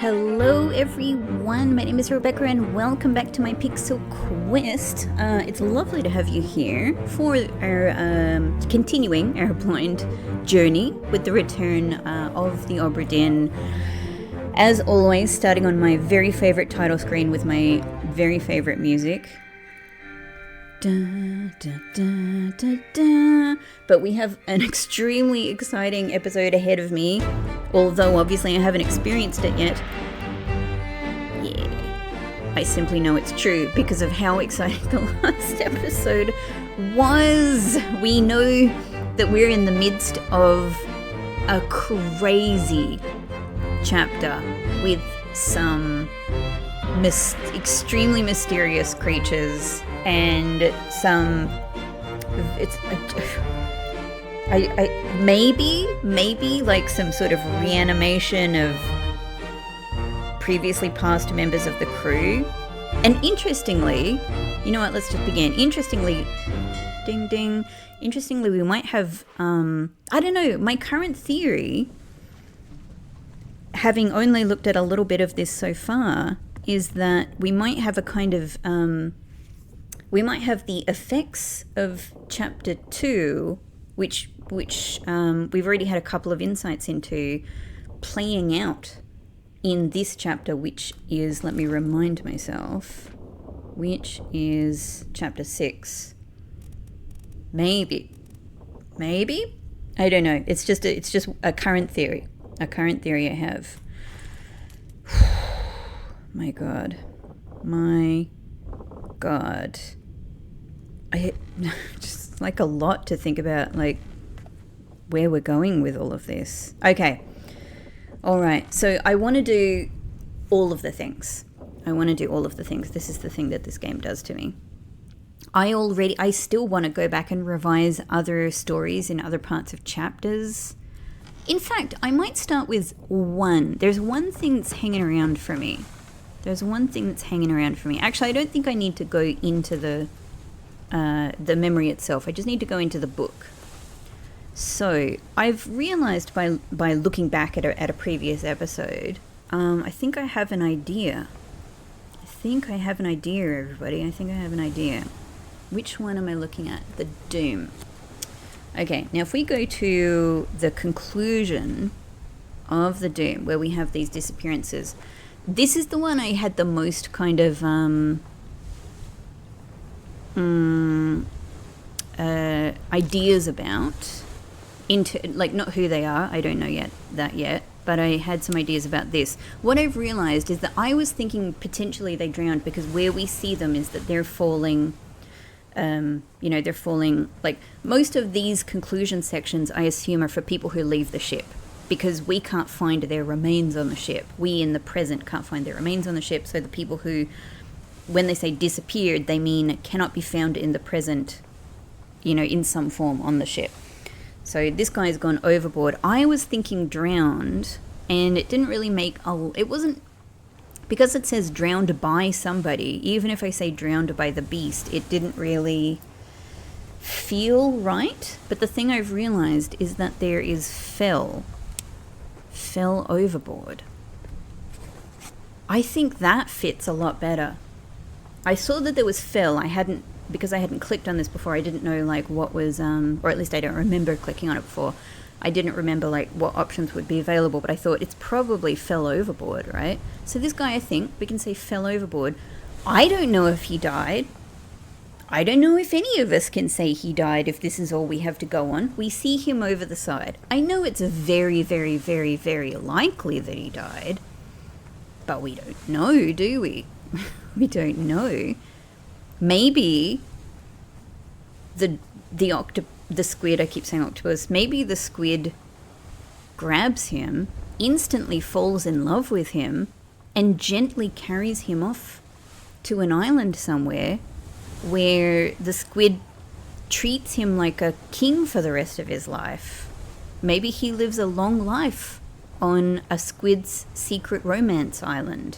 Hello everyone, my name is Rebecca and welcome back to my Pixel Quest. It's lovely to have you here for our continuing our blind journey with the return of the Obra Dinn. As always, starting on my very favourite title screen with my very favourite music. Da, da, da, da, da. But we have an extremely exciting episode ahead of me, although obviously I haven't experienced it yet. Yeah, I simply know it's true because of how exciting the last episode was. We know that we're in the midst of a crazy chapter with some extremely mysterious creatures and some maybe like some sort of reanimation of previously passed members of the crew. And interestingly, you know what, let's just begin. Interestingly, ding ding, interestingly we might have I don't know, my current theory, having only looked at a little bit of this so far, is that we might have a kind of we might have the effects of chapter 2, which we've already had a couple of insights into, playing out in this chapter, which is, let me remind myself, which is chapter 6. Maybe, I don't know. It's just a current theory. A current theory I have. My God. I just like a lot to think about, like where we're going with all of this. Okay. All right. So I want to do all of the things. This is the thing that this game does to me. I still want to go back and revise other stories in other parts of chapters. In fact, I might start with one. There's one thing that's hanging around for me. Actually, I don't think I need to go into the memory itself. I just need to go into the book. So I've realized by looking back at a previous episode, I think I have an idea. Everybody. I think I have an idea. Which one am I looking at? The Doom. Okay, now if we go to the conclusion of the Doom, where we have these disappearances, this is the one I had the most kind of ideas about, into, like, not who they are, I don't know that yet, but I had some ideas about this. What I've realized is that I was thinking potentially they drowned because where we see them is that they're falling. They're falling, like most of these conclusion sections I assume are for people who leave the ship, because we can't find their remains on the ship. We in the present can't find their remains on the ship. So the people who, when they say disappeared, they mean cannot be found in the present, in some form on the ship. So this guy's gone overboard. I was thinking drowned, and it didn't really it wasn't, because it says drowned by somebody, even if I say drowned by the beast, it didn't really feel right. But the thing I've realized is that there is fell overboard. I think that fits a lot better. I saw that there was fell. Because I hadn't clicked on this before, I didn't know like what was, or at least I don't remember clicking on it before. I didn't remember like what options would be available, but I thought it's probably fell overboard, right? So this guy, I think we can say fell overboard. I don't know if he died. I don't know if any of us can say he died if this is all we have to go on. We see him over the side. I know it's very, very, very, very likely that he died, but we don't know, do we? We don't know. Maybe the squid, I keep saying octopus, maybe the squid grabs him, instantly falls in love with him, and gently carries him off to an island somewhere where the squid treats him like a king for the rest of his life. Maybe he lives a long life on a squid's secret romance island.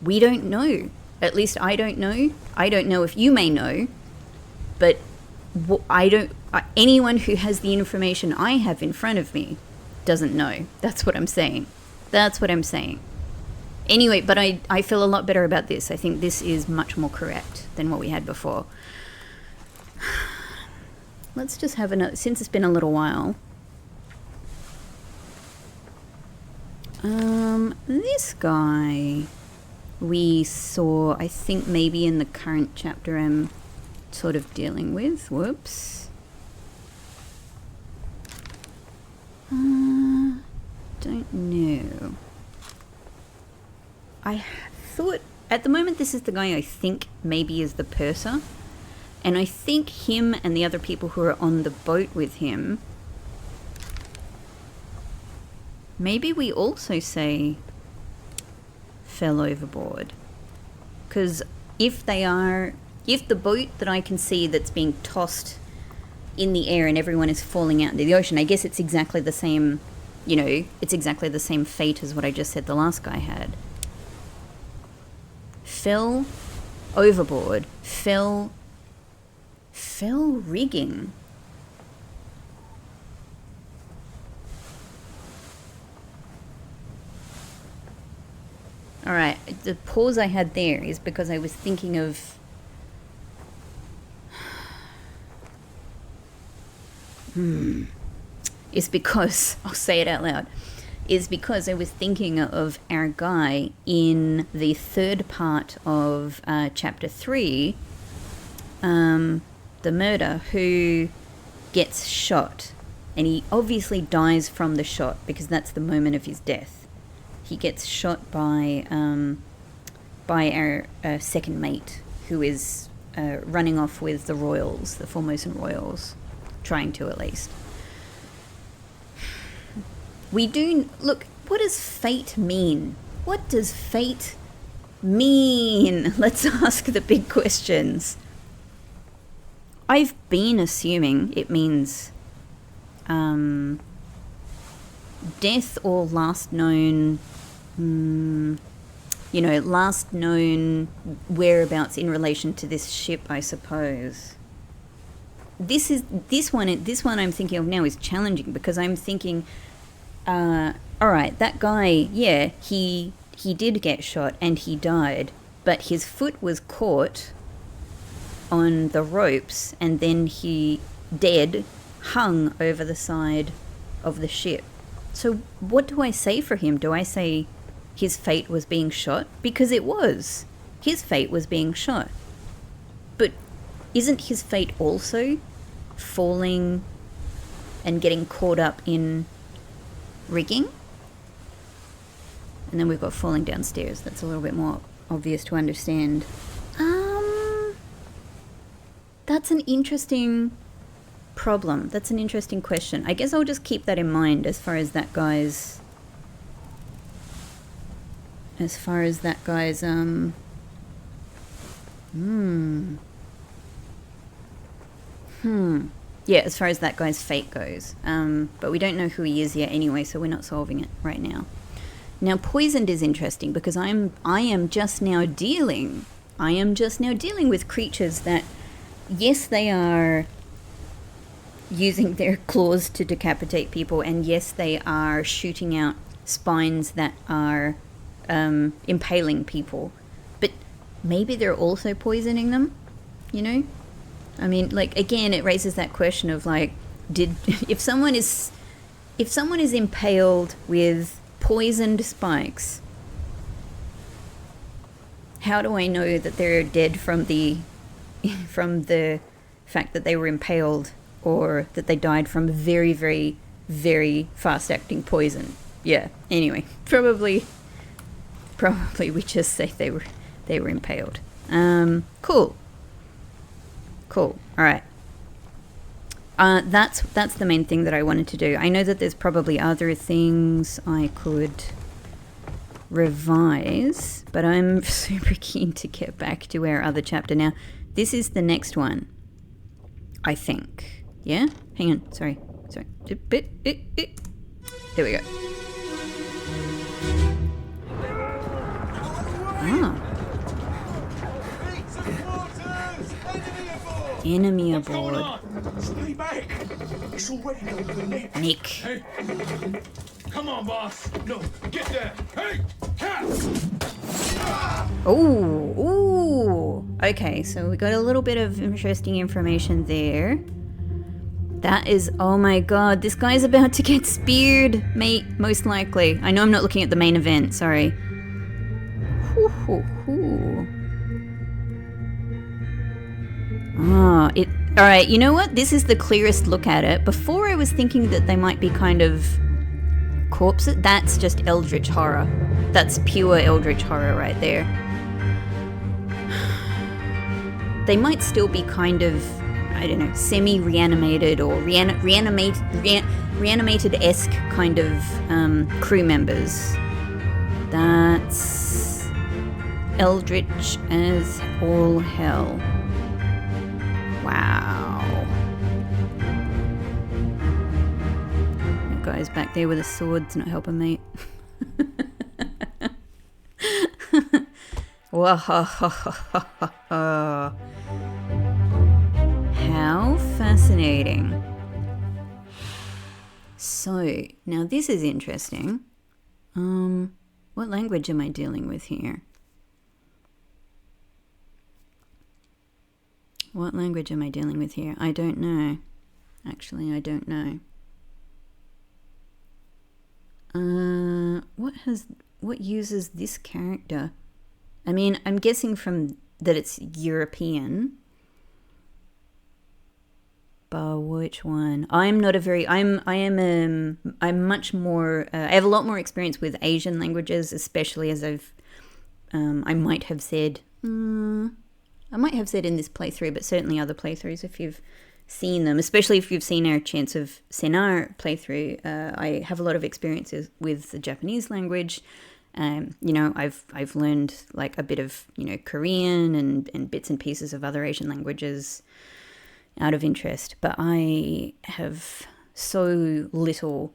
We don't know. At least I don't know. I don't know if you may know, but anyone who has the information I have in front of me doesn't know. That's what I'm saying. Anyway, but I feel a lot better about this. I think this is much more correct than what we had before. Let's just have another, since it's been a little while. This guy we saw, I think maybe in the current chapter I'm sort of dealing with. Whoops. Don't know. I thought, at the moment this is the guy I think maybe is the purser. And I think him and the other people who are on the boat with him, maybe we also say fell overboard. Because if the boat that I can see that's being tossed in the air and everyone is falling out into the ocean, I guess it's exactly the same, it's exactly the same fate as what I just said the last guy had. Fell overboard, fell rigging. Alright, the pause I had there is because I was thinking of... It's because, I'll say it out loud, is because I was thinking of our guy in the third part of chapter 3, the murder, who gets shot. And he obviously dies from the shot because that's the moment of his death. He gets shot by our second mate, who is running off with the royals, the Formosan royals, trying to at least. We do... Look, what does fate mean? What does fate mean? Let's ask the big questions. I've been assuming it means death or last known... last known whereabouts in relation to this ship, I suppose. This one I'm thinking of now is challenging because I'm thinking, all right, that guy, yeah, he did get shot and he died, but his foot was caught on the ropes and then he, dead, hung over the side of the ship. So what do I say for him? Do I say his fate was being shot? Because it was. His fate was being shot. But isn't his fate also falling and getting caught up in rigging? And then we've got falling downstairs. That's a little bit more obvious to understand. That's an interesting problem. That's an interesting question. I guess I'll just keep that in mind as far as that guy's... Yeah, as far as that guy's fate goes. But we don't know who he is yet anyway, so we're not solving it right now. Now, poisoned is interesting because I am just now dealing with creatures that, yes, they are using their claws to decapitate people, and yes, they are shooting out spines that are impaling people, but maybe they're also poisoning them, I mean, like, again, it raises that question of, like, if someone is impaled with poisoned spikes, how do I know that they're dead from the fact that they were impaled, or that they died from very, very, very fast-acting poison? Yeah, anyway, probably we just say they were impaled. Cool. All right. That's the main thing that I wanted to do. I know that there's probably other things I could revise, but I'm super keen to get back to our other chapter. Now, this is the next one, I think. Yeah? Hang on. Sorry. There we go. Ah. Enemy aboard. Stay back. It's already going to the net. Nick. Hey. Come on, boss. No, get there. Hey. Ha. Ooh, ooh. Okay, so we got a little bit of interesting information there. That is, oh my god, this guy's about to get speared, mate, most likely. I know I'm not looking at the main event, sorry. Hoo, hoo, hoo. Oh, alright, you know what? This is the clearest look at it. Before I was thinking that they might be kind of corpses. That's just eldritch horror. That's pure eldritch horror right there. They might still be kind of, I don't know, semi-reanimated or reanimated-esque kind of crew members. That's eldritch as all hell. Wow. That guy's back there with a sword. It's not helping, mate. How fascinating. So, now this is interesting. What language am I dealing with here? What language am I dealing with here? I don't know. Actually, I don't know. What uses this character? I mean, I'm guessing from that it's European. But which one? I'm much more, I have a lot more experience with Asian languages, especially as I might have said in this playthrough, but certainly other playthroughs if you've seen them, especially if you've seen our Chance of Senar playthrough. I have a lot of experiences with the Japanese language. I've learned like a bit of, Korean and bits and pieces of other Asian languages out of interest, but I have so little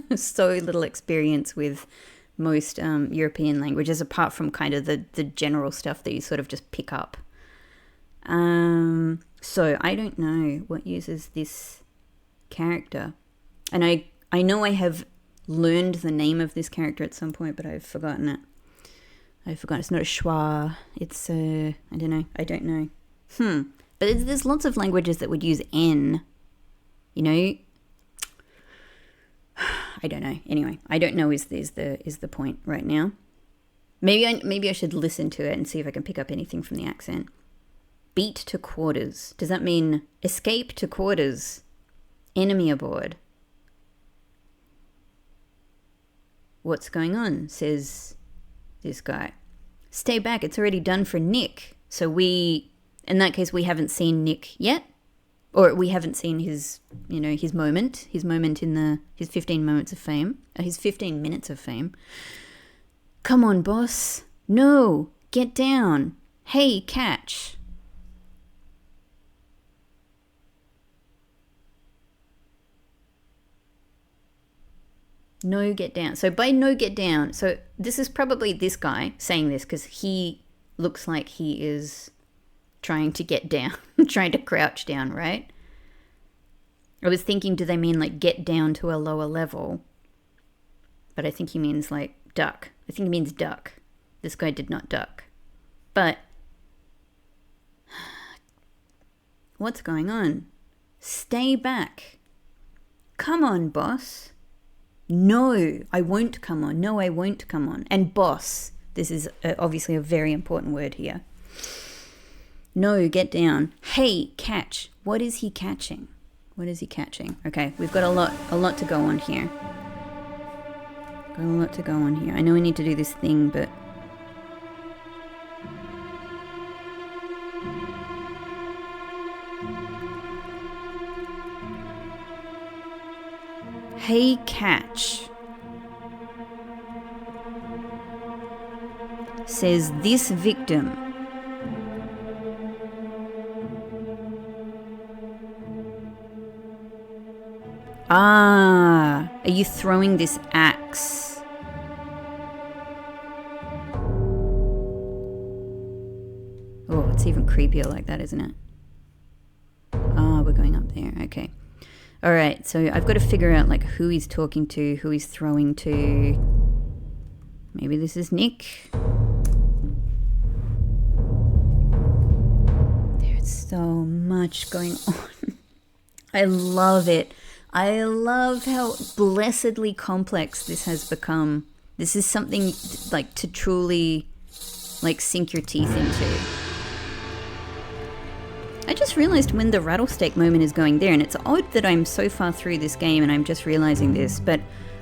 experience with most European languages, apart from kind of the general stuff that you sort of just pick up. So I don't know what uses this character. And I know I have learned the name of this character at some point, but I've forgotten it. It's not a schwa. It's I don't know. But there's lots of languages that would use N. I don't know. Anyway, I don't know is the point right now. Maybe I should listen to it and see if I can pick up anything from the accent. Beat to quarters. Does that mean escape to quarters? Enemy aboard. What's going on? Says this guy. Stay back. It's already done for Nick. So in that case, we haven't seen Nick yet, or we haven't seen his moment in his 15 moments of fame, his 15 minutes of fame. Come on, boss. No, get down. Hey, catch. No, get down. So by no, get down. So this is probably this guy saying this because he looks like he is trying to get down, trying to crouch down, right? I was thinking, do they mean like get down to a lower level? But I think he means like duck. I think he means duck. This guy did not duck. But what's going on? Stay back. Come on, boss. No, I won't come on. No, I won't come on. And boss, this is obviously a very important word here. No, get down. Hey, catch. What is he catching? What is he catching? Okay, we've got a lot to go on here. I know we need to do this thing, but hey, catch. Says this victim. Ah, are you throwing this axe? Oh, it's even creepier like that, isn't it? Ah, we're going up there. Okay. All right, so I've got to figure out like who he's talking to, who he's throwing to. Maybe this is Nick. So much going on. I love it. I love how blessedly complex this has become. This is something like to truly like sink your teeth into. I just realized when the rattlesnake moment is going there, and it's odd that I'm so far through this game and I'm just realizing this, but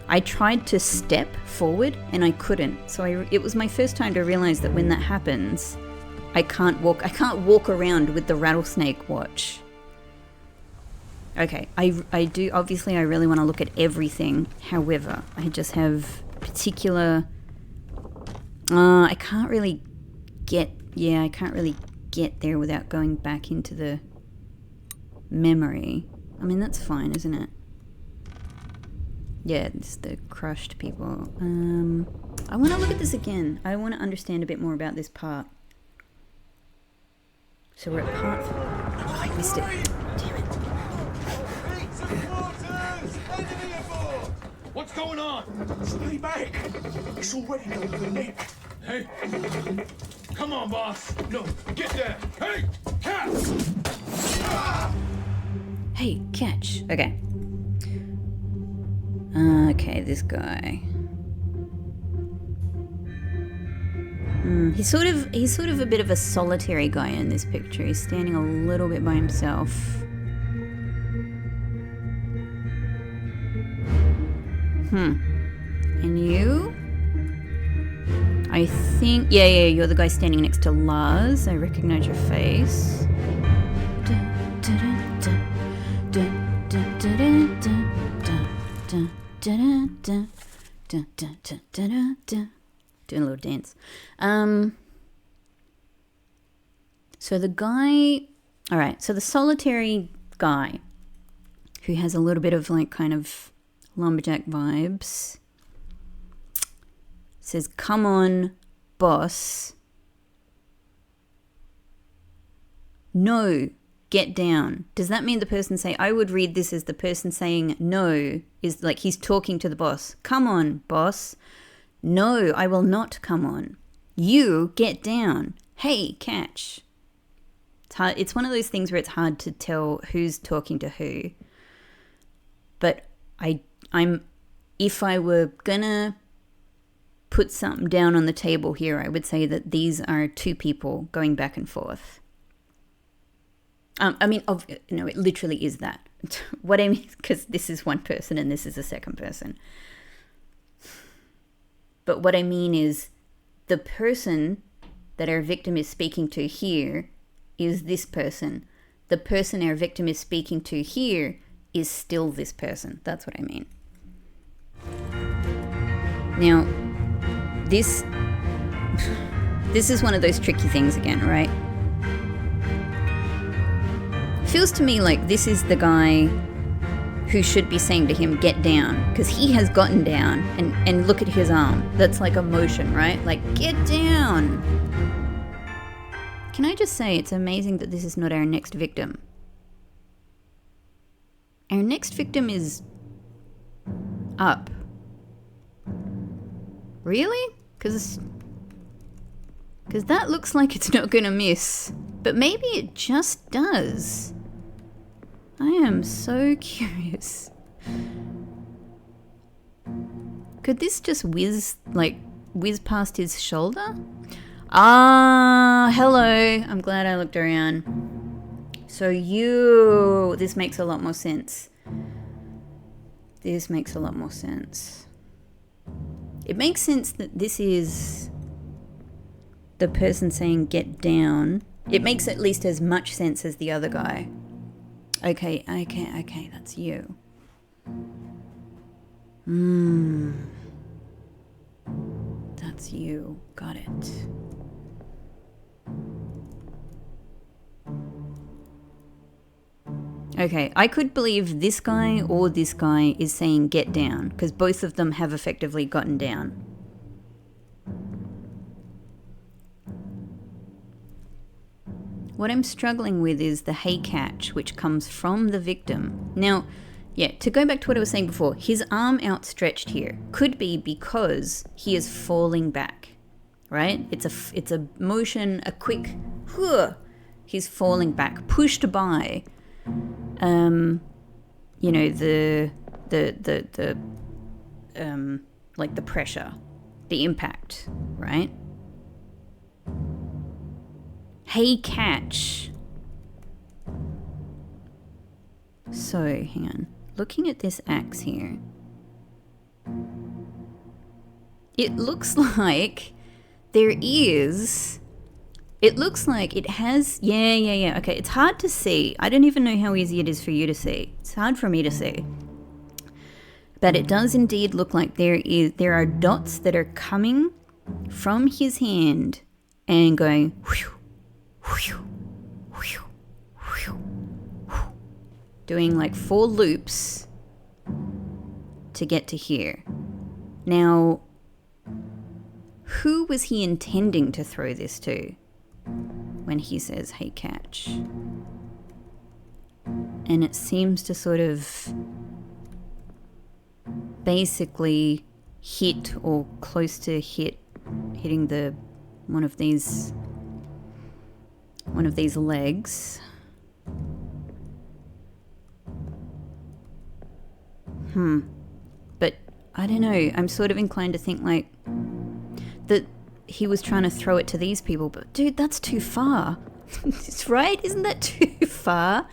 I tried to step forward and I couldn't. So it was my first time to realize that when that happens, I can't walk around with the rattlesnake watch. Okay, I do, obviously I really want to look at everything. However, I just have particular, I can't really get there without going back into the memory. I mean, that's fine, isn't it? Yeah, it's the crushed people. I want to look at this again. I want to understand a bit more about this part. So we're at part... Oh, I missed it. Damn it. What's going on? Stay back. It's already done to the neck. Hey. Come on, boss. No, get there. Hey, catch. Hey, catch. Okay. Okay, this guy. He's sort of a bit of a solitary guy in this picture. He's standing a little bit by himself. And you? I think... Yeah, you're the guy standing next to Lars. I recognize your face. Doing a little dance. So the guy... Alright, so the solitary guy who has a little bit of like kind of lumberjack vibes says, "Come on, boss. No, get down." Does that mean the person saying... I would read this as the person saying no is like he's talking to the boss. "Come on, boss. No, I will not come on. You get down. Hey, catch." It's hard. It's one of those things where it's hard to tell who's talking to who. But if I were gonna put something down on the table here, I would say that these are two people going back and forth. I mean, it literally is that. What I mean, because this is one person and this is a second person. But what I mean is the person that our victim is speaking to here is this person. The person our victim is speaking to here is still this person. That's what I mean. Now, this is one of those tricky things again, right? Feels to me like this is the guy who should be saying to him, "Get down," because he has gotten down, and look at his arm. That's like a motion, right? Like, get down. Can I just say it's amazing that this is not our next victim. Our next victim is up. Really? Because that looks like it's not gonna miss. But maybe it just does. I am so curious. Could this just whiz past his shoulder? Ah, hello. I'm glad I looked around. So this makes a lot more sense. This makes a lot more sense. It makes sense that this is the person saying get down. It makes at least as much sense as the other guy. Okay, that's you. That's you. Got it. Okay, I could believe this guy or this guy is saying get down, because both of them have effectively gotten down. What I'm struggling with is the hey catch, which comes from the victim. Now, yeah, to go back to what I was saying before, his arm outstretched here could be because he is falling back, right? It's a motion, a quick, He's falling back, pushed by, you know, the like the pressure, the impact, right? Hey, catch. So, hang on. Looking at this axe here, it looks like there is... It looks like it has... Yeah. Okay, it's hard to see. I don't even know how easy it is for you to see. It's hard for me to see. But it does indeed look like there are dots that are coming from his hand and going... Whew, whew, whew, whew, whew, doing like 4 loops to get to here. Now, who was he intending to throw this to when he says, hey, catch? And it seems to sort of basically hit or close to hitting the one of these legs. But I don't know, I'm sort of inclined to think like that he was trying to throw it to these people, but dude, that's too far. Right? Isn't that too far?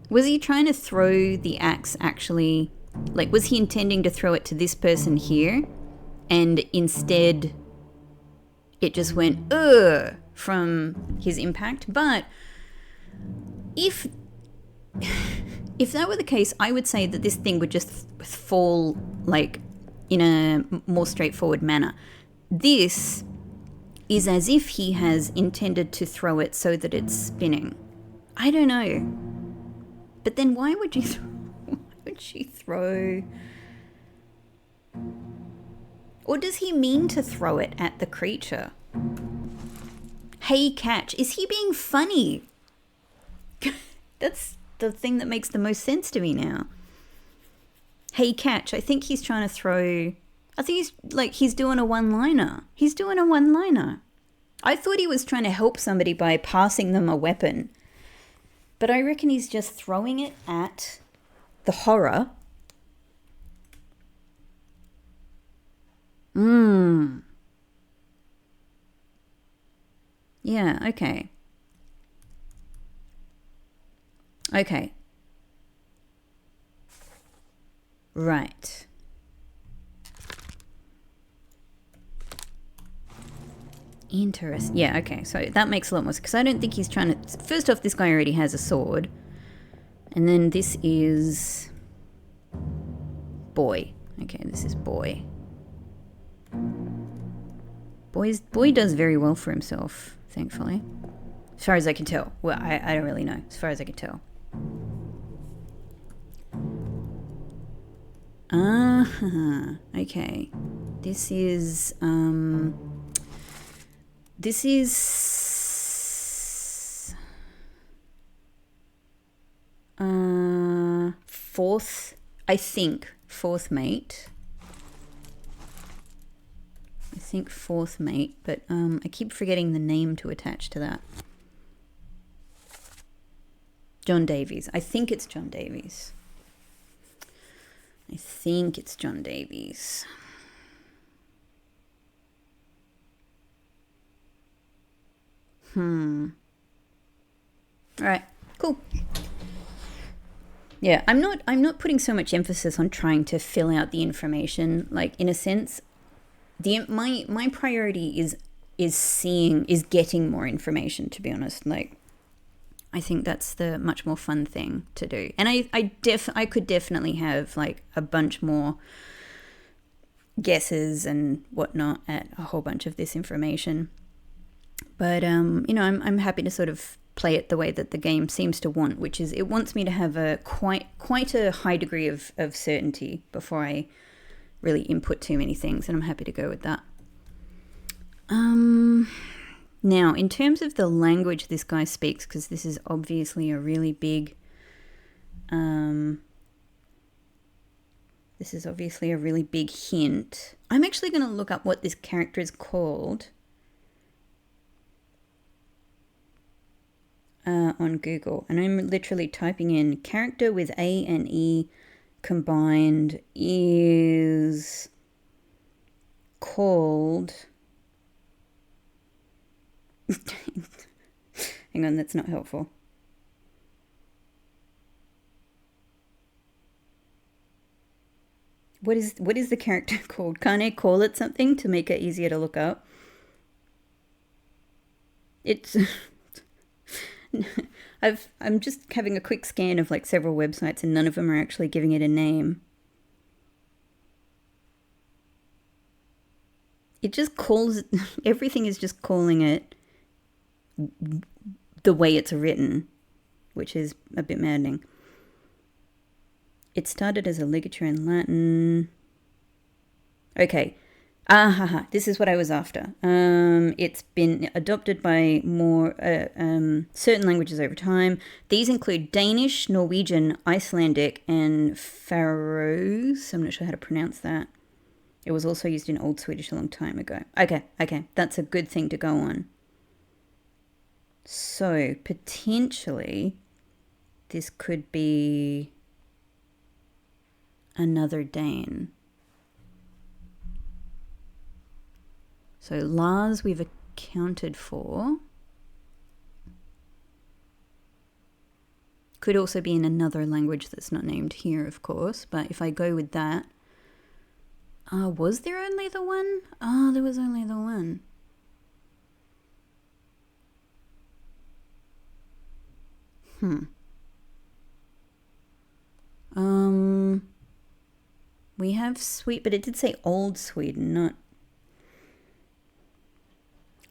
Was he trying to throw the axe actually, like, was he intending to throw it to this person here, and instead it just went from his impact? But if that were the case, I would say that this thing would just fall like in a more straightforward manner. This is as if he has intended to throw it so that it's spinning. I don't know. But then why would you throw... Or does he mean to throw it at the creature? Hey, catch. Is he being funny? That's the thing that makes the most sense to me now. Hey, catch. I think he's trying to throw... I think he's doing a one-liner. He's doing a one-liner. I thought he was trying to help somebody by passing them a weapon. But I reckon he's just throwing it at the horror. Yeah, okay. Okay. Right. Interesting. Yeah, okay. So that makes a lot more sense. Because I don't think he's trying to... First off, this guy already has a sword. And then this is... boy. Okay, this is boy. Boy does very well for himself, thankfully. As far as I can tell. Well, I don't really know. As far as I can tell. Okay. This is fourth, I think, fourth mate. I think fourth mate, but I keep forgetting the name to attach to that. John Davies. I think it's John Davies. I think it's John Davies. All right, cool. Yeah, I'm not putting so much emphasis on trying to fill out the information. Like, in a sense, my priority is getting more information, to be honest. Like, I think that's the much more fun thing to do. And I could definitely have like a bunch more guesses and whatnot at a whole bunch of this information. But you know, I'm happy to sort of play it the way that the game seems to want, which is it wants me to have a quite a high degree of certainty before I really input too many things, and I'm happy to go with that. Now, in terms of the language this guy speaks, because this is obviously a really big hint. I'm actually going to look up what this character is called. on Google, and I'm literally typing in character with A and E combined is called... Hang on, that's not helpful. What is the character called? Can't I call it something to make it easier to look up? It's... I'm just having a quick scan of like several websites and none of them are actually giving it a name. It just calls... Everything is just calling it the way it's written, which is a bit maddening. It started as a ligature in Latin. Okay. This is what I was after. It's been adopted by more certain languages over time. These include Danish, Norwegian, Icelandic, and Faroese. I'm not sure how to pronounce that. It was also used in Old Swedish a long time ago. Okay. That's a good thing to go on. So, potentially, this could be another Dane. So Lars we've accounted for. Could also be in another language that's not named here, of course. But if I go with that... was there only the one? There was only the one. We have but it did say Old Sweden, not...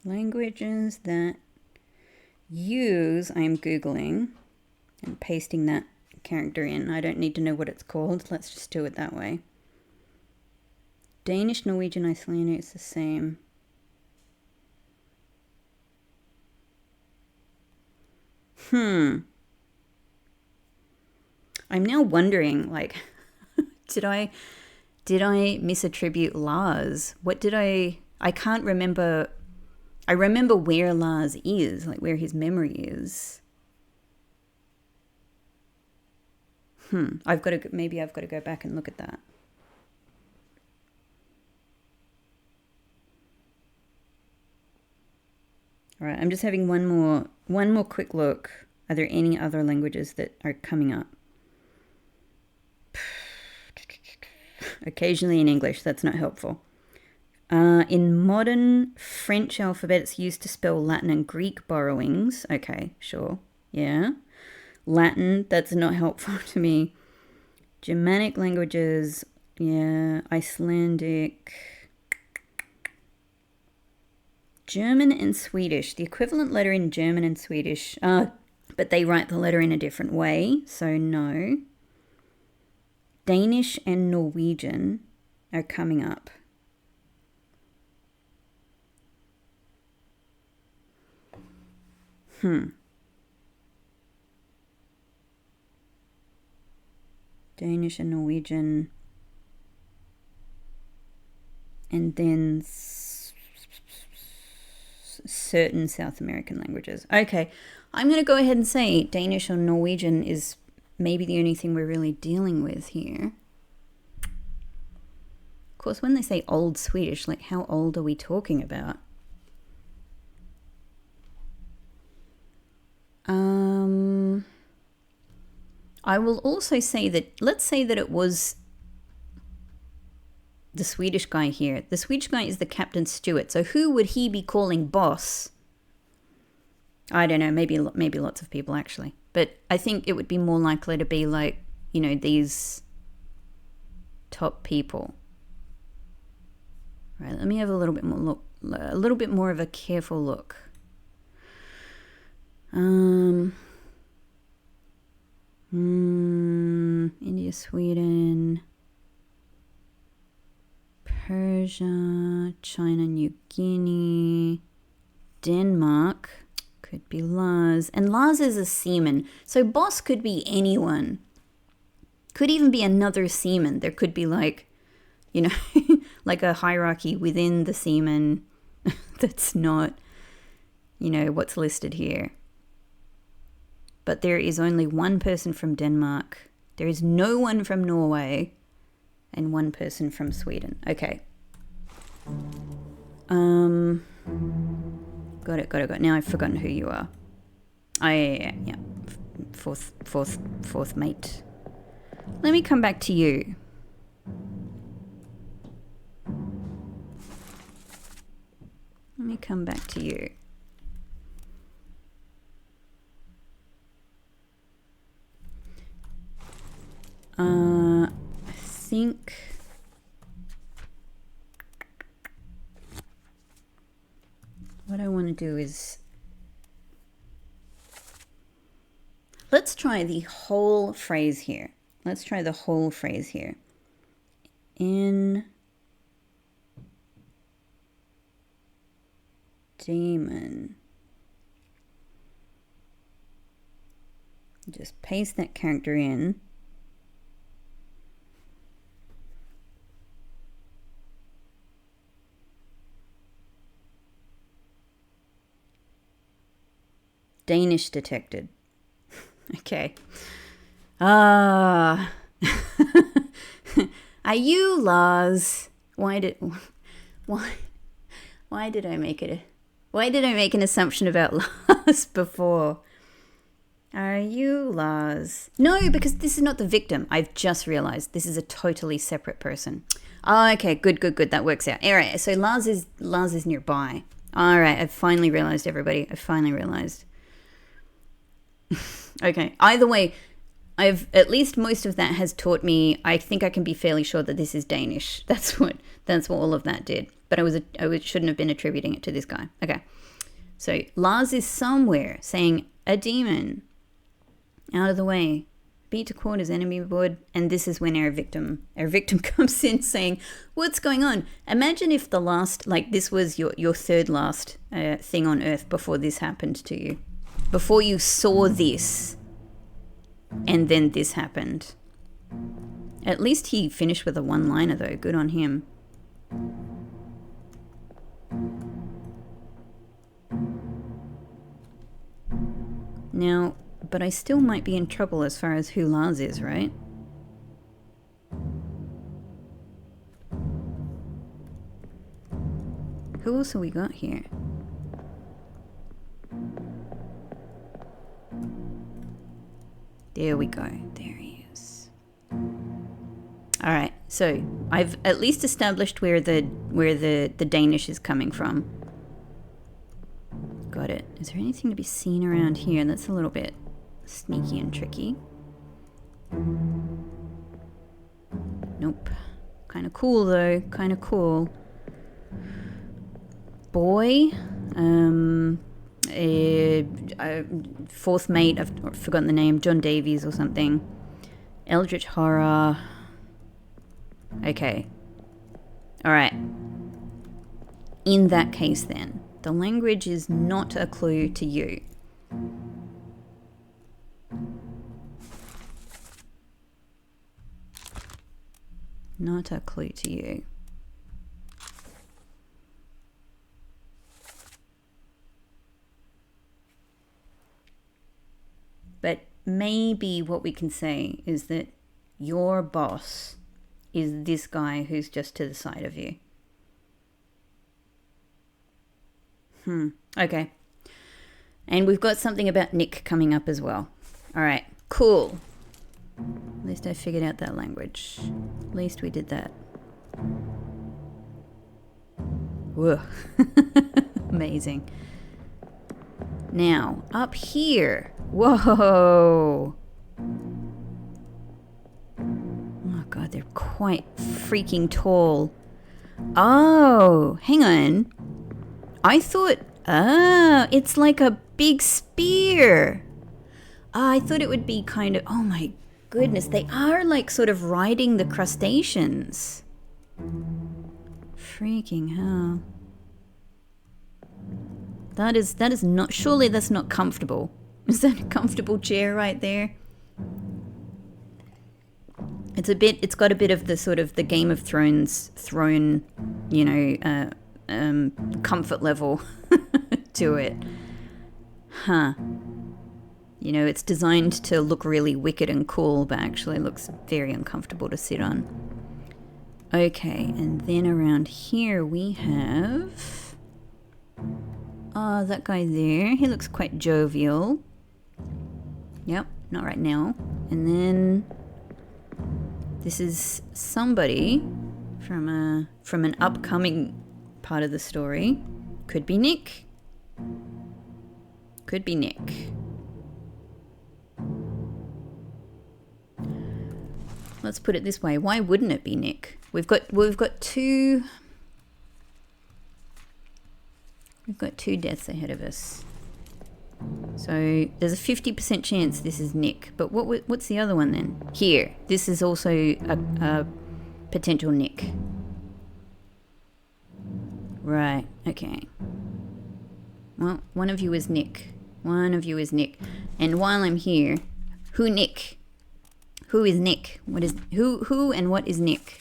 Languages that use... I'm Googling and pasting that character in. I don't need to know what it's called. Let's just do it that way. Danish, Norwegian, Icelandic, it's the same. I'm now wondering, like, did I misattribute Lars? What did I can't remember. I remember where Lars is, like where his memory is. Maybe I've got to go back and look at that. All right, I'm just having one more quick look. Are there any other languages that are coming up? Occasionally in English, that's not helpful. In modern French alphabet, it's used to spell Latin and Greek borrowings. Okay, sure. Yeah. Latin, that's not helpful to me. Germanic languages, yeah. Icelandic. German and Swedish. The equivalent letter in German and Swedish. But they write the letter in a different way, so no. Danish and Norwegian are coming up. Danish and Norwegian. And then certain South American languages. Okay, I'm going to go ahead and say Danish or Norwegian is maybe the only thing we're really dealing with here. Of course, when they say Old Swedish, like how old are we talking about? I will also say that, let's say that it was the Swedish guy here. The Swedish guy is the captain steward. So who would he be calling boss? I don't know, maybe lots of people actually. But I think it would be more likely to be like, you know, these top people. Right, let me have a little bit more of a careful look. India, Sweden, Persia, China, New Guinea, Denmark, could be Lars. And Lars is a seaman, so boss could be anyone. Could even be another seaman. There could be like, you know, like a hierarchy within the seaman that's not, you know, what's listed here. but there is only one person from Denmark. There is no one from Norway, and one person from Sweden. Okay. Got it. Now I've forgotten who you are. Yeah. Fourth mate. Let me come back to you. Let me come back to you. I think what I want to do is let's try the whole phrase here. In demon. Just paste that character in. Danish detected. Okay. Are you Lars? Why did I make an assumption about Lars before? Are you Lars? No, because this is not the victim. I've just realized this is a totally separate person. Oh, okay, good. That works out. All right, so Lars is nearby. All right, I've finally realized, everybody. Okay, either way, I've at least most of that has taught me. I think I can be fairly sure that this is Danish. That's what all of that did. But I shouldn't have been attributing it to this guy. Okay, so Lars is somewhere saying a demon. Out of the way, beat to quarters, enemy aboard, and this is when our victim comes in saying, "What's going on?" Imagine if the last, like this was your third last thing on Earth before this happened to you. Before you saw this, and then this happened. At least he finished with a one-liner, though. Good on him. Now, but I still might be in trouble as far as who Lars is, right? Who else have we got here? There we go. There he is. All right. So I've at least established where the Danish is coming from. Got it. Is there anything to be seen around here? That's a little bit sneaky and tricky. Nope. Kind of cool though. Kind of cool. Boy. Fourth mate, I've forgotten the name, John Davies or something. Eldritch Horror. Okay. Alright. In that case then, the language is not a clue to you. Not a clue to you. But maybe what we can say is that your boss is this guy who's just to the side of you. Okay. And we've got something about Nick coming up as well. All right, cool. At least I figured out that language. At least we did that. Whoa. Amazing. Now, up here. Whoa. Oh, God, they're quite freaking tall. Oh, hang on. I thought, it's like a big spear. I thought it would be kind of, oh my goodness, they are like sort of riding the crustaceans. Freaking hell. That is not, surely that's not comfortable. Is that a comfortable chair right there? It's got a bit of the sort of the Game of Thrones throne, comfort level to it. Huh. You know, it's designed to look really wicked and cool, but actually looks very uncomfortable to sit on. Okay, and then around here we have... Oh, that guy there. He looks quite jovial. Yep, not right now. And then... This is somebody from an upcoming part of the story. Could be Nick. Could be Nick. Let's put it this way. Why wouldn't it be Nick? We've got two deaths ahead of us. So there's a 50% chance this is Nick. But what's the other one then? Here. This is also a potential Nick. Right. Okay. Well, one of you is Nick. One of you is Nick. And while I'm here, who Nick? Who is Nick? Who and what is Nick?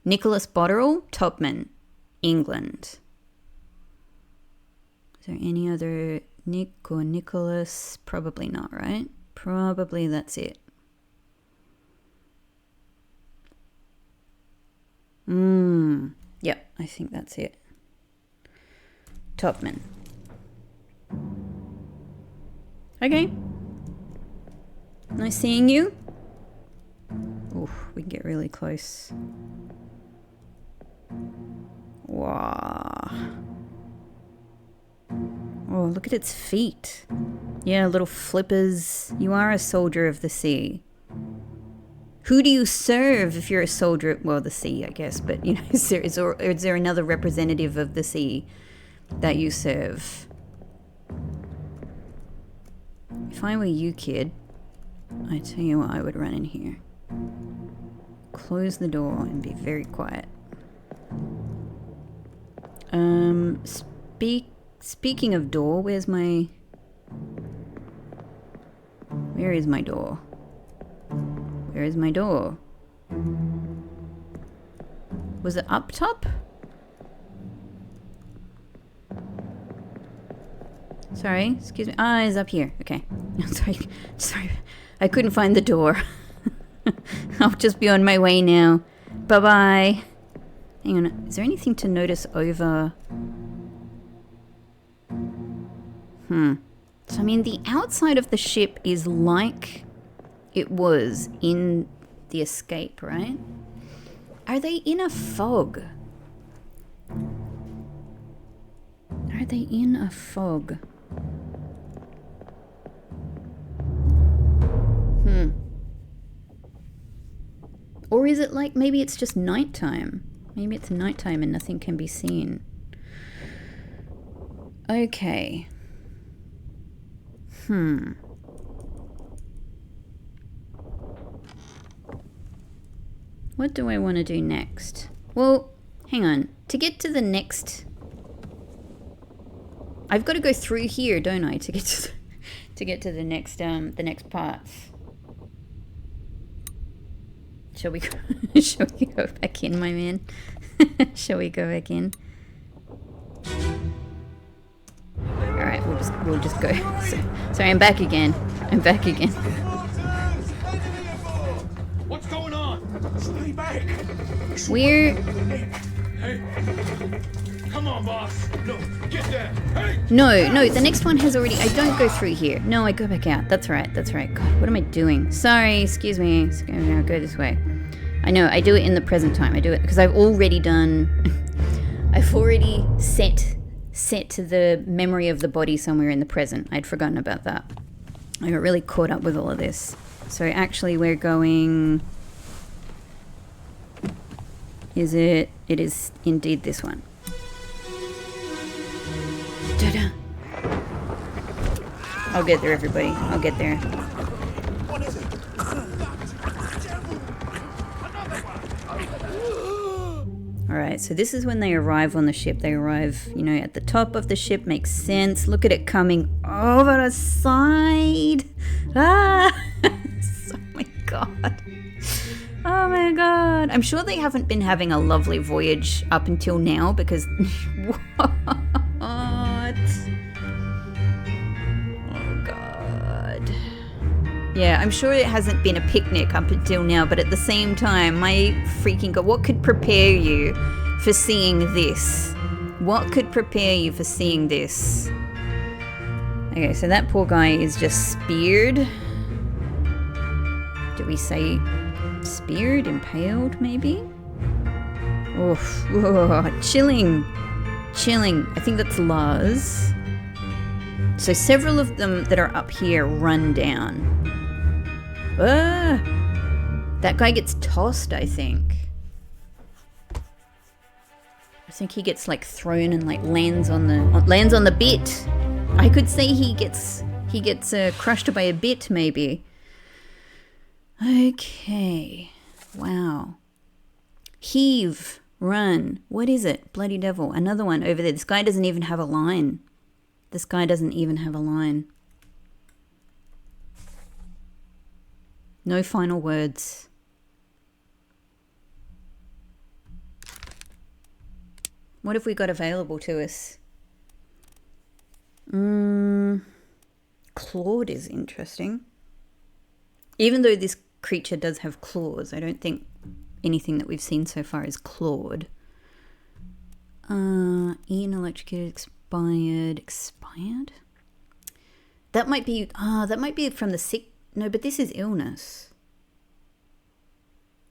Nicholas Botterill, Topman, England. Is there any other Nick or Nicholas? Probably not, right? Probably that's it. Yep, I think that's it. Topman. Okay. Nice seeing you. Oof, we can get really close. Wow. Oh, look at its feet. Yeah, little flippers. You are a soldier of the sea. Who do you serve if you're a soldier? Well, the sea, I guess. But, you know, is there another representative of the sea that you serve? If I were you, kid, I tell you what, I would run in here. Close the door and be very quiet. Speaking of door, where is my door? Where is my door? Was it up top? Sorry, excuse me. Ah, it's up here. Okay. Sorry. I couldn't find the door. I'll just be on my way now. Bye-bye. Hang on. Is there anything to notice over... So, I mean, the outside of the ship is like it was in the escape, right? Are they in a fog? Are they in a fog? Or is it like maybe it's just nighttime? Maybe it's nighttime and nothing can be seen. Okay. What do I want to do next? Well, hang on. To get to the next... I've got to go through here, don't I, to get to the next parts. Shall we go back in, my man? Shall we go back in? All right, we'll just go. Sorry, I'm back again. What's going on? Stay back. We're... Hey. Come on, boss. No, get there. Hey. No, the next one has already... I don't go through here. No, I go back out. That's right. God, what am I doing? Sorry, excuse me. I'll go this way. I know, I do it in the present time. I do it because I've already done... I've already set to the memory of the body somewhere in the present. I'd forgotten about that. I got really caught up with all of this. So actually we're going... It is indeed this one. Ta-da! I'll get there, everybody. I'll get there. What is it? Alright, so this is when they arrive on the ship. They arrive, you know, at the top of the ship. Makes sense. Look at it coming over the side. Ah! Oh my god. Oh my god. I'm sure they haven't been having a lovely voyage up until now because... What? Oh god. Yeah, I'm sure it hasn't been a picnic up until now, but at the same time, my freaking god, what could prepare you for seeing this? What could prepare you for seeing this? Okay, so that poor guy is just speared. Do we say speared, impaled, maybe? Oof, whoa, chilling. Chilling. I think that's Lars. So several of them that are up here run down. Ah! That guy gets tossed, I think. I think he gets like thrown and like lands on the bit. I could say he gets crushed by a bit, maybe. Okay. Wow. Heave. Run. What is it? Bloody devil. Another one over there. This guy doesn't even have a line. This guy doesn't even have a line. No final words. What have we got available to us? Clawed is interesting. Even though this creature does have claws, I don't think anything that we've seen so far is clawed. Ian electrocuted, expired? That might be from the sick. No, but this is illness.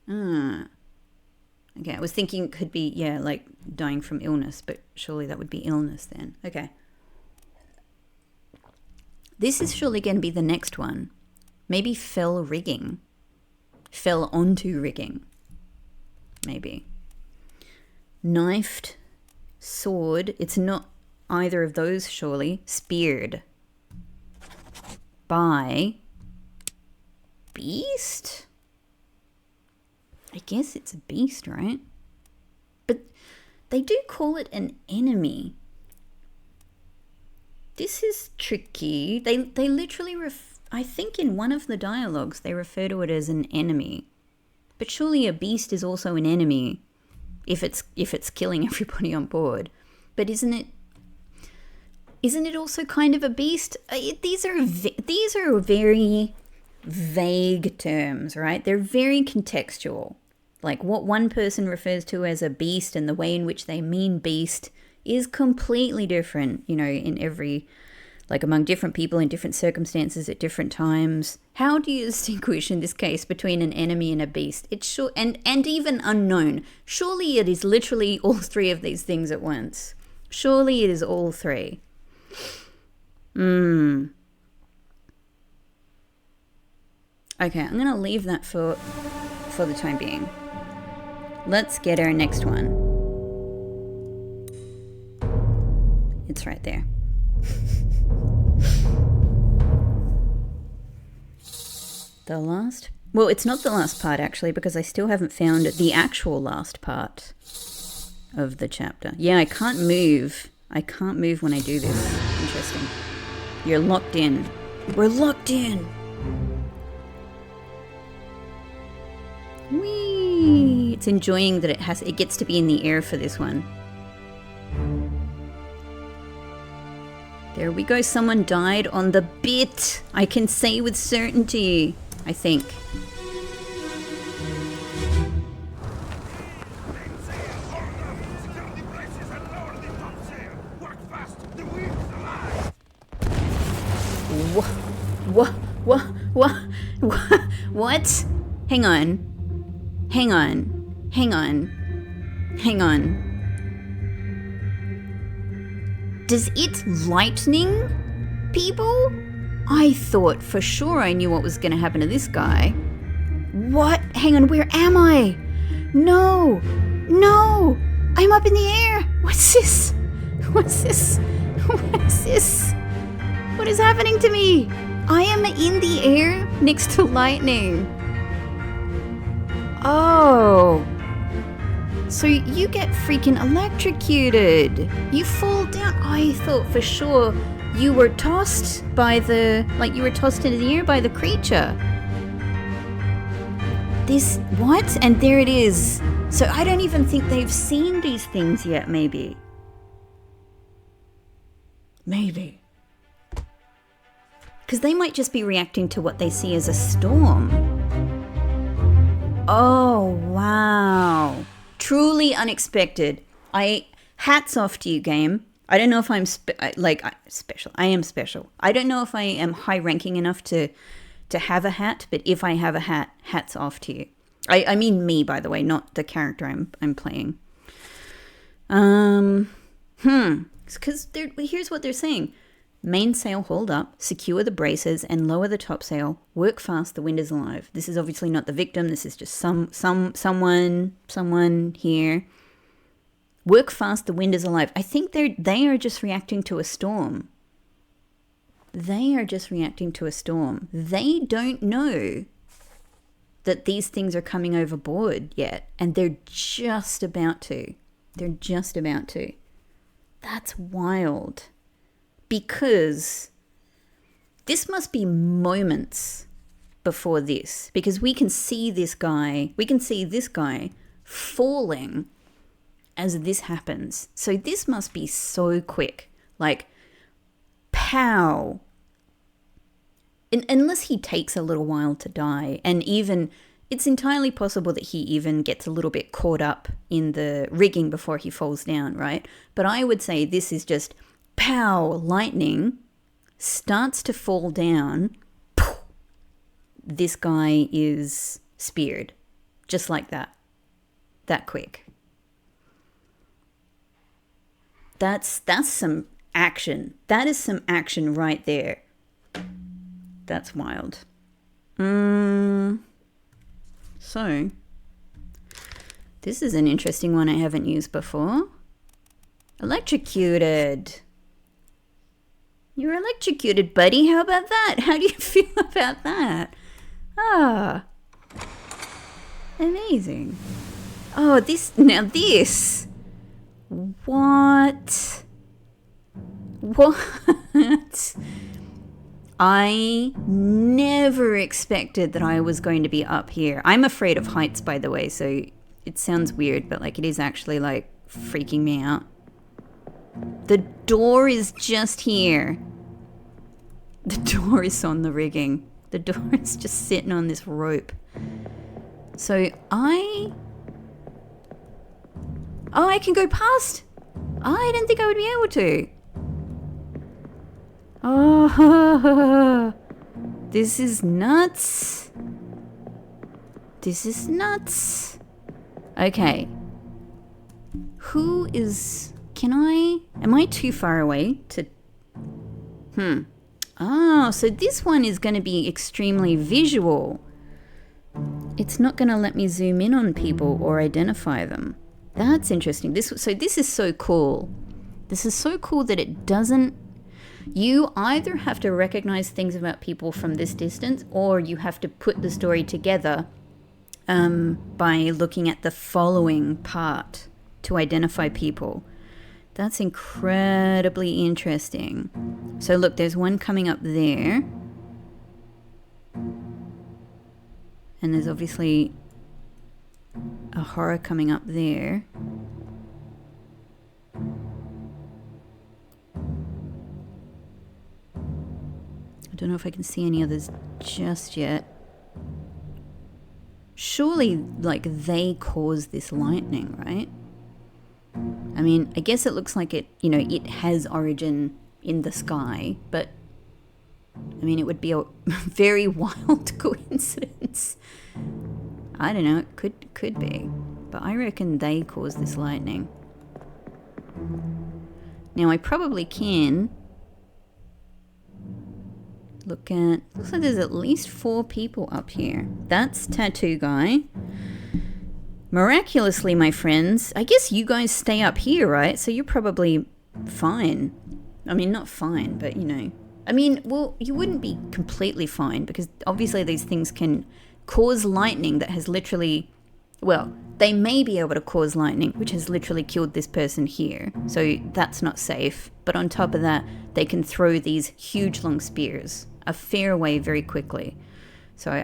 Okay, I was thinking it could be, yeah, like dying from illness, but surely that would be illness then. Okay. This is surely going to be the next one. Maybe fell rigging. Fell onto rigging. Maybe. Knifed. Sword. It's not either of those, surely. Speared. By. Beast? I guess it's a beast, right? But they do call it an enemy. This is tricky. They literally I think in one of the dialogues they refer to it as an enemy. But surely a beast is also an enemy if it's killing everybody on board. But isn't it also kind of a beast? These are very vague terms, right? They're very contextual. Like what one person refers to as a beast and the way in which they mean beast is completely different, you know, in every, like among different people in different circumstances at different times. How do you distinguish in this case between an enemy and a beast? It's sure, and even unknown. Surely it is literally all three of these things at once. Surely it is all three. Okay, I'm going to leave that for the time being. Let's get our next one. It's right there. The last... Well, it's not the last part, actually, because I still haven't found the actual last part of the chapter. Yeah, I can't move. I can't move when I do this. Interesting. You're locked in. We're locked in! Whee! It's enjoying that it gets to be in the air for this one. There we go. Someone died on the bit. I can say with certainty, I think. What? Hang on. Does it lightning people? I thought for sure I knew what was going to happen to this guy. What? Hang on, where am I? No! I'm up in the air! What's this? What is happening to me? I am in the air next to lightning. Oh. So you get freaking electrocuted. You fall down. I thought for sure you were tossed you were tossed into the air by the creature. What? And there it is. So I don't even think they've seen these things yet, maybe. Because they might just be reacting to what they see as a storm. Oh, wow. Truly unexpected. Hats off to you, game. I don't know if I'm special. I am special. I don't know if I am high ranking enough to have a hat, but if I have a hat, hats off to you. I mean me, by the way, not the character I'm playing. Because here's what they're saying. Mainsail hold up, secure the braces, and lower the topsail. Work fast, the wind is alive. This is obviously not the victim. This is just someone here. Work fast, the wind is alive. I think they are just reacting to a storm. They are just reacting to a storm. They don't know that these things are coming overboard yet, and they're just about to. They're just about to. That's wild. Because this must be moments before this. Because we can see this guy falling as this happens. So this must be so quick. Like, pow. Unless he takes a little while to die. And even, it's entirely possible that he even gets a little bit caught up in the rigging before he falls down, right? But I would say this is just pow, lightning, starts to fall down. Poof, this guy is speared. Just like that. That quick. That's some action. That is some action right there. That's wild. So, this is an interesting one I haven't used before. Electrocuted. You're electrocuted, buddy. How about that? How do you feel about that? Ah. Amazing. Oh, this. What? What? I never expected that I was going to be up here. I'm afraid of heights, by the way, so it sounds weird, but like it is actually like freaking me out. The door is just here. The door is on the rigging. The door is just sitting on this rope. So I can go past. I didn't think I would be able to. Oh, this is nuts. This is nuts. Okay. Am I too far away to... Oh, so this one is going to be extremely visual. It's not going to let me zoom in on people or identify them. That's interesting. This is so cool. This is so cool that it doesn't... You either have to recognize things about people from this distance, or you have to put the story together by looking at the following part to identify people. That's incredibly interesting. So look, there's one coming up there. And there's obviously a horror coming up there. I don't know if I can see any others just yet. Surely, like, they caused this lightning, right? I mean, I guess it looks like it, it has origin in the sky, but, I mean, it would be a very wild coincidence. I don't know, it could be, but I reckon they caused this lightning. Now, I probably can looks like there's at least 4 people up here. That's Tattoo Guy. Miraculously, my friends, I guess you guys stay up here, right? So you're probably fine. I mean, not fine, but I mean, well, you wouldn't be completely fine because obviously these things can cause lightning that has literally, well, they may be able to cause lightning, which has literally killed this person here. So that's not safe. But on top of that, they can throw these huge long spears a fair way very quickly. So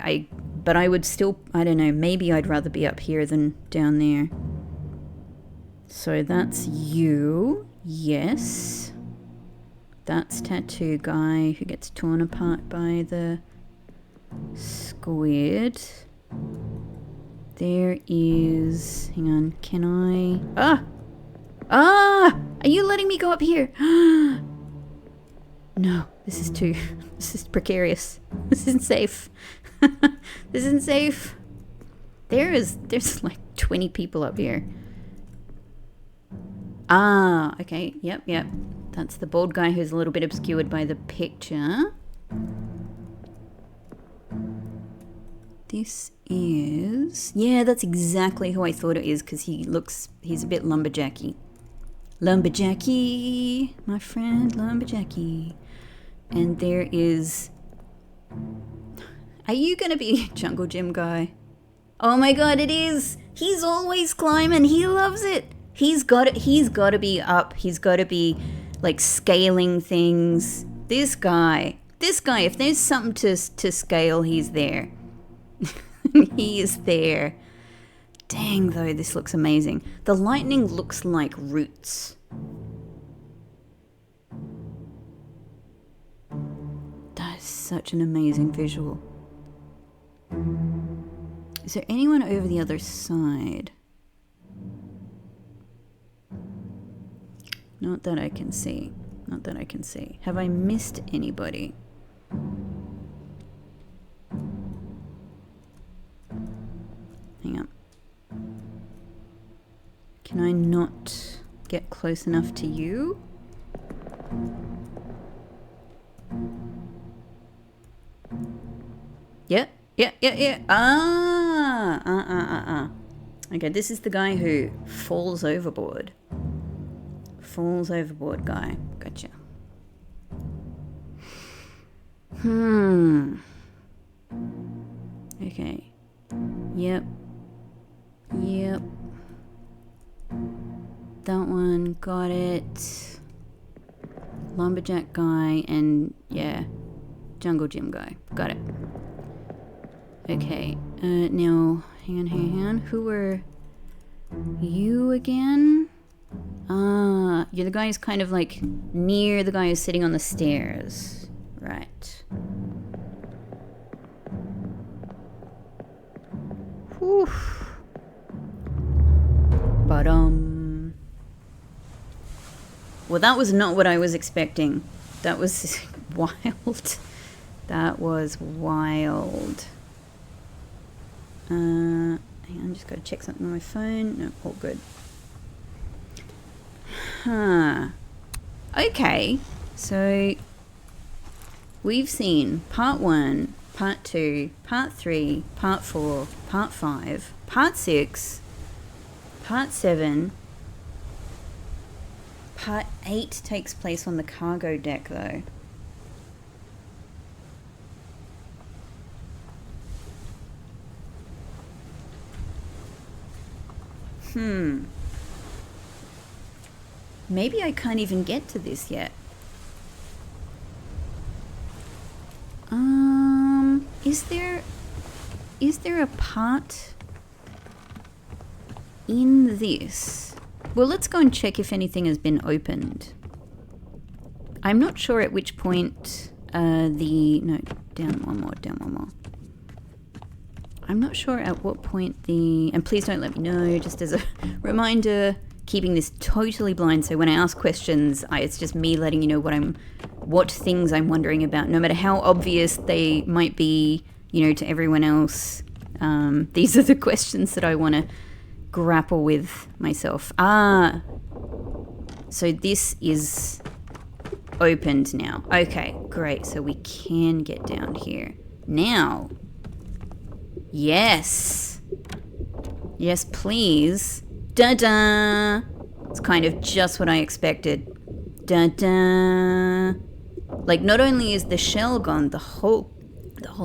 but I would still, I don't know, maybe I'd rather be up here than down there. So that's you. Yes. That's tattoo guy who gets torn apart by the squid. There is... Hang on, can I... Ah! Are you letting me go up here? No, this is too... This is precarious. This isn't safe. This isn't safe. There's like 20 people up here. Ah, okay. Yep. That's the bald guy who's a little bit obscured by the picture. This is... Yeah, that's exactly who I thought it is, because he's a bit lumberjacky. Lumberjacky, my friend, lumberjacky. And there is... Are you gonna be Jungle Gym guy? Oh my god, it is! He's always climbing, he loves it! He's got to be up, he's got to be, like, scaling things. This guy, if there's something to scale, he's there. He is there. Dang, though, this looks amazing. The lightning looks like roots. That is such an amazing visual. Is there anyone over the other side? Not that I can see. Not that I can see. Have I missed anybody? Hang on. Can I not get close enough to you? Yeah. Okay, this is the guy who falls overboard. Falls overboard guy. Gotcha. Okay. Yep. That one, got it. Lumberjack guy and, yeah, Jungle Gym guy. Got it. Okay, now, hang on. Who were you again? You're the guy who's kind of like near the guy who's sitting on the stairs. Right. Whew. Well, that was not what I was expecting. That was wild. That was wild. Hang on, just gotta check something on my phone. No, all good. Okay, so we've seen part 1, part 2, part 3, part 4, part 5, part 6, part 7. Part 8 takes place on the cargo deck, though. Maybe I can't even get to this yet. Is there a part in this? Well, let's go and check if anything has been opened. I'm not sure at which point no, down one more. I'm not sure at what point and please don't let me know, just as a reminder, keeping this totally blind, so when I ask questions, it's just me letting you know what things I'm wondering about, no matter how obvious they might be, to everyone else. These are the questions that I want to grapple with myself. So this is opened now. Okay, great. So we can get down here. Now. Yes. Yes, please. Da-da! It's kind of just what I expected. Da-da! Like, not only is the shell gone, the whole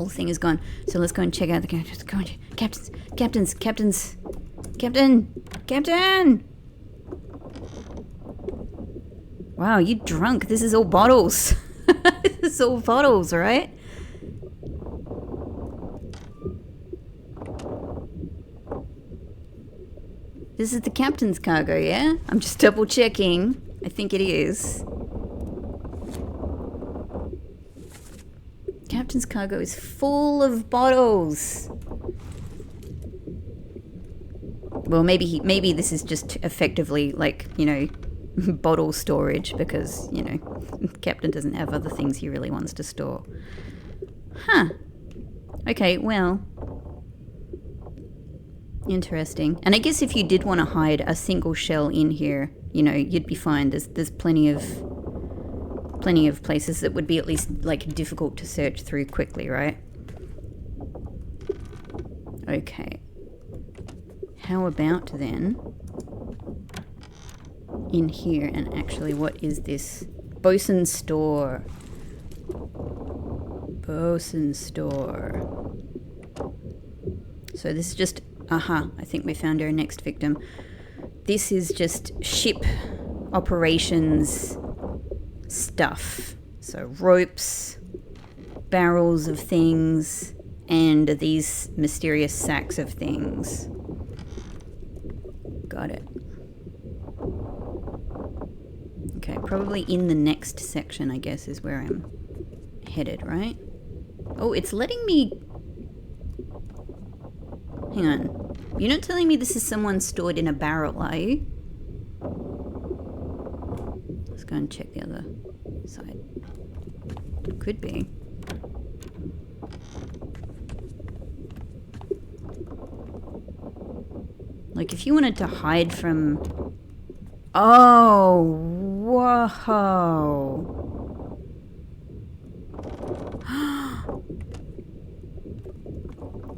thing is gone. So let's go and check out the captains. Captain! Wow, you drunk. This is all bottles. This is all bottles, right? This is the captain's cargo, yeah? I'm just double checking. I think it is. Captain's cargo is full of bottles. Well, maybe this is just effectively like, you know, bottle storage because, you know, Captain doesn't have other things he really wants to store. Huh. Okay, well, interesting. And I guess if you did want to hide a single shell in here, you know, you'd be fine. There's plenty of places that would be at least like difficult to search through quickly, right? Okay. How about then in here, and actually what is this? Bosun's store. Bosun's store. So this is just, I think we found our next victim. This is just ship operations stuff. So ropes, barrels of things, and these mysterious sacks of things. Got it. Okay, probably in the next section, I guess, is where I'm headed, right? Oh, it's letting me... Hang on. You're not telling me this is someone stored in a barrel, are you? Let's go and check the other side. Could be. Like, if you wanted to hide from... Oh, whoa.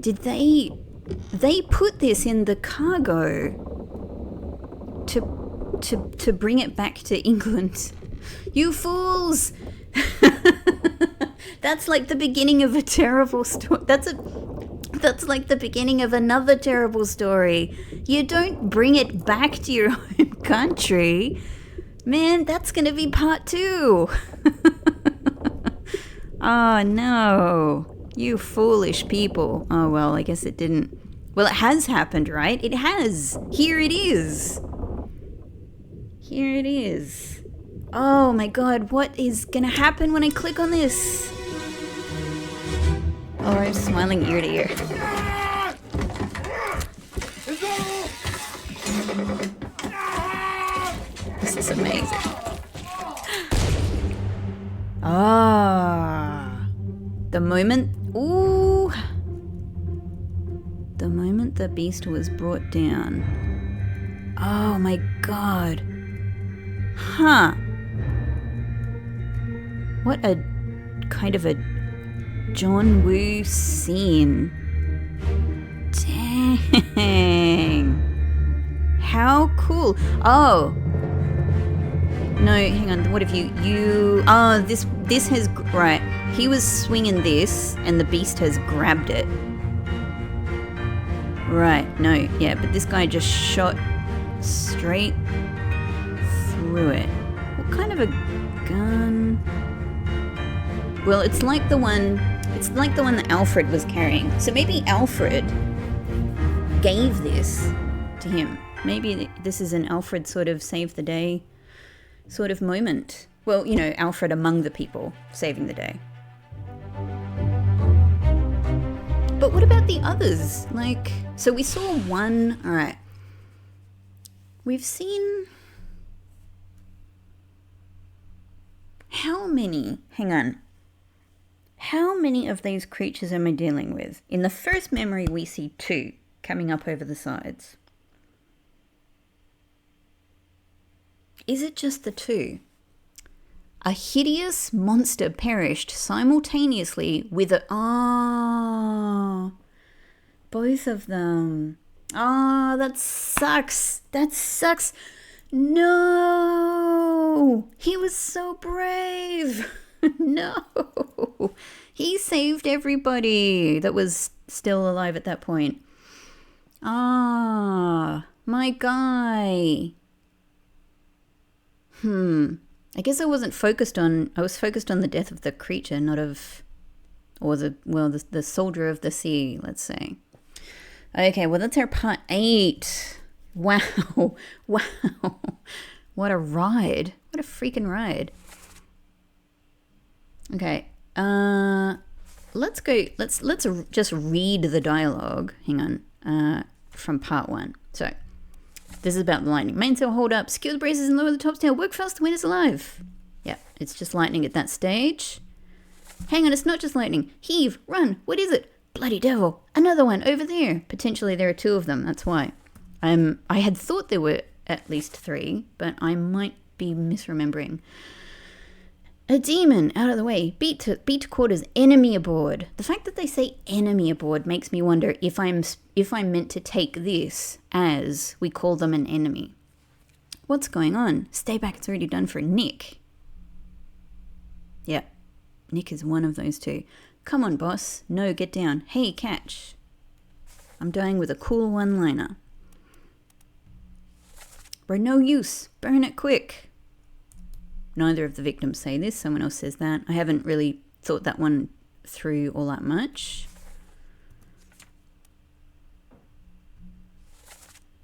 Did they put this in the cargo to bring it back to England? You fools! That's like the beginning of a terrible story. That's like the beginning of another terrible story. You don't bring it back to your home country. Man, that's going to be part 2. Oh, no. You foolish people. Oh, well, I guess it didn't. Well, it has happened, right? It has. Here it is. Here it is. Oh, my God. What is going to happen when I click on this? Oh, I'm smiling ear to ear. This is amazing. Ah. The moment... Ooh. The moment the beast was brought down. Oh, my God. Huh. What a kind of a John Woo scene. Dang. How cool. Oh. No, hang on. What have you... Oh, this has... Right. He was swinging this, and the beast has grabbed it. Right. No, yeah, but this guy just shot straight through it. What kind of a gun? Well, it's like the one that Alfred was carrying. So maybe Alfred gave this to him. Maybe this is an Alfred sort of save the day sort of moment. Well, you know, Alfred among the people saving the day. But what about the others? Like, so we saw one. All right. We've seen... How many? Hang on. How many of these creatures am I dealing with? In the first memory, we see 2 coming up over the sides. Is it just the 2? A hideous monster perished simultaneously with a... Ah, both of them. Ah, that sucks. That sucks. No, he was so brave. No, he saved everybody that was still alive at that point. Ah, my guy. I guess I was focused on the death of the creature, not of, or the soldier of the sea, let's say. Okay, well, that's our part 8. Wow. Wow. What a ride. What a freaking ride. Okay. let's go. Let's just read the dialogue. Hang on, from part 1. So this is about the lightning. Mainsail hold up, secure the braces and lower the topsail. Work fast, the wind is alive. Yeah, it's just lightning at that stage. Hang on, it's not just lightning. Heave, run. What is it? Bloody devil! Another one over there. Potentially there are 2 of them. That's why. I had thought there were at least 3, but I might be misremembering. A demon, out of the way. Beat to quarters. Enemy aboard. The fact that they say enemy aboard makes me wonder if I'm meant to take this as we call them an enemy. What's going on? Stay back, it's already done for Nick. Yeah, Nick is one of those 2. Come on, boss. No, get down. Hey, catch. I'm dying with a cool one-liner. Bro, no use. Burn it quick. Neither of the victims say this. Someone else says that. I haven't really thought that one through all that much.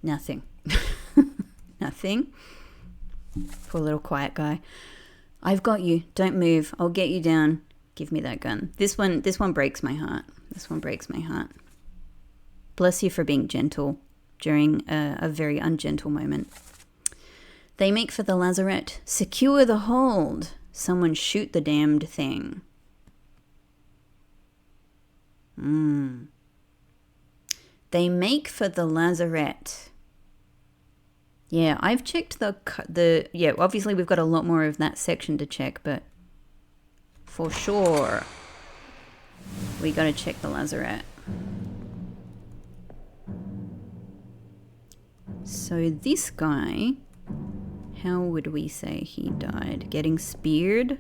Nothing. Nothing. Poor little quiet guy. I've got you. Don't move. I'll get you down. Give me that gun. This one breaks my heart. This one breaks my heart. Bless you for being gentle during a very ungentle moment. They make for the lazarette. Secure the hold. Someone shoot the damned thing. They make for the lazarette. Yeah, I've checked the yeah, obviously we've got a lot more of that section to check, but for sure we got to check the lazarette. So this guy, how would we say he died? Getting speared?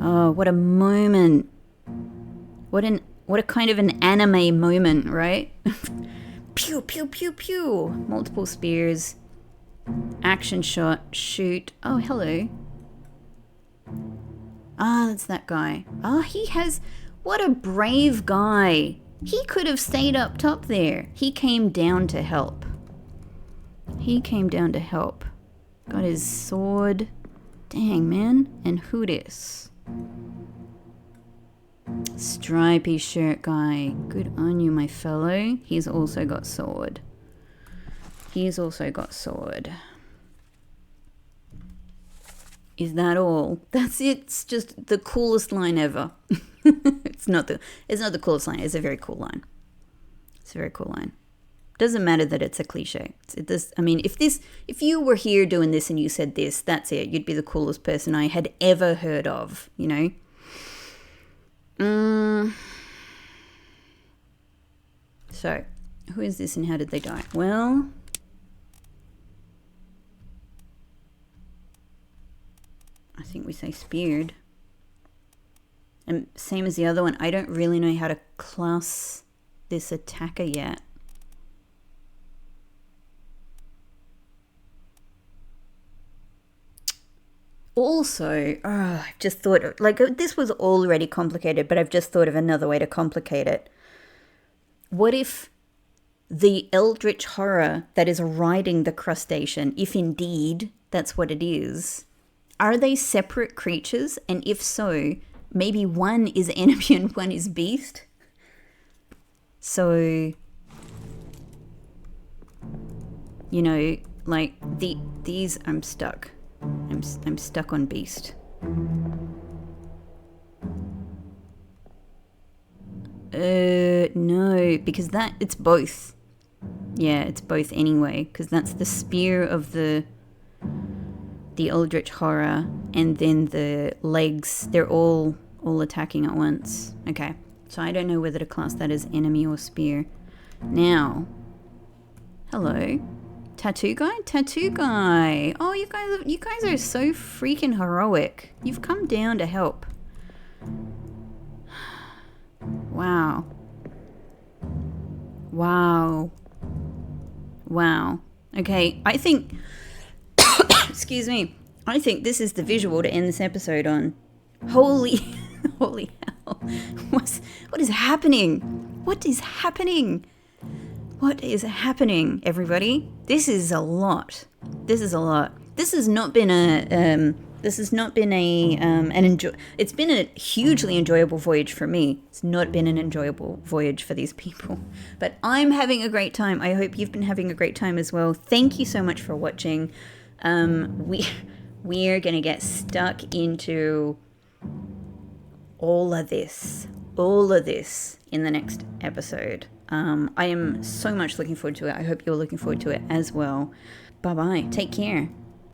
Oh, what a moment. What a kind of an anime moment, right? Pew, pew, pew, pew. Multiple spears. Action shot. Shoot. Oh, hello. Ah, that's that guy. Ah, he has... What a brave guy. He could have stayed up top there. He came down to help. He came down to help. Got his sword. Dang, man. And who dis? Stripy shirt guy. Good on you, my fellow. He's also got sword. He's also got sword. Is that all? That's it. It's just the coolest line ever. It's not the coolest line. It's a very cool line. It's a very cool line. Doesn't matter that it's a cliche. If you were here doing this and you said this, that's it. You'd be the coolest person I had ever heard of, you know? So, who is this and how did they die? Well, I think we say speared. And same as the other one, I don't really know how to class this attacker yet. Also, I've just thought, like, this was already complicated, but I've just thought of another way to complicate it. What if the eldritch horror that is riding the crustacean, if indeed that's what it is, are they separate creatures? And if so, maybe one is enemy and one is beast? So, you know, like, these, I'm stuck. I'm stuck on beast. No, because it's both. Yeah, it's both anyway, because that's the spear of the eldritch horror, and then the legs, they're all attacking at once. Okay, so I don't know whether to class that as enemy or spear. Now, hello. Tattoo guy. Oh, you guys are so freaking heroic. You've come down to help. Wow. Okay, I think excuse me. I think this is the visual to end this episode on. Holy hell. What is happening? What is happening? What is happening, everybody? This is a lot. This has not been This has not been it's been a hugely enjoyable voyage for me. It's not been an enjoyable voyage for these people. But I'm having a great time. I hope you've been having a great time as well. Thank you so much for watching. We're going to get stuck into all of this in the next episode. I am so much looking forward to it. I hope you're looking forward to it as well. Bye-bye. Take care.